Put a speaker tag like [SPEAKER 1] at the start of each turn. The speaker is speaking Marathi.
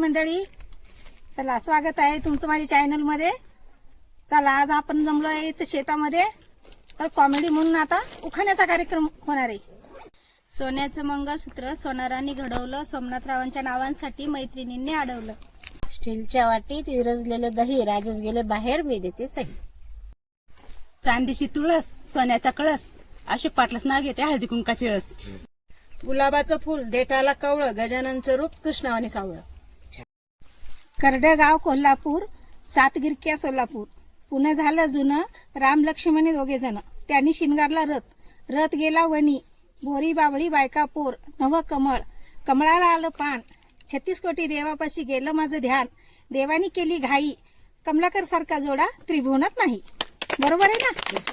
[SPEAKER 1] मंडळी, चला स्वागत आहे तुमचं माझ्या चॅनलमध्ये। चला आज आपण जमलो आहे इथे शेतामध्ये, तर कॉमेडी म्हणून आता उखाण्याचा कार्यक्रम होणार आहे।
[SPEAKER 2] सोन्याचं मंगळसूत्र सोनारांनी घडवलं, सोमनाथरावांच्या नावांसाठी मैत्रिणींनी अडवलं।
[SPEAKER 3] स्टीलच्या वाटीत विरजलेले दही, राजस गेले बाहेर, मी देते सही।
[SPEAKER 4] चांदीची तुळस, सोन्याचा कळस, असे पाटलाच नाव घेते हळदी कुंकाची रस।
[SPEAKER 5] गुलाबाचं फुल, देठाला कवळं, गजाननचं रूप, कृष्णावानी सावळं।
[SPEAKER 1] करडगाव कोल्हापूर, सातगिरक्या सोलापूर। पुन्हा झालं जुनं, राम लक्ष्मणी दोघे जण। त्यांनी शिंगारला रथ, रथ गेला वनी। बोरी बावळी बायका पोर, नव कमळ, कमळाला आलं पान। 36 कोटी देवापाशी गेलं माझं ध्यान, देवानी केली घाई। कमलाकर सारखा जोडा त्रिभुवनात नाही। बरोबर आहे ना?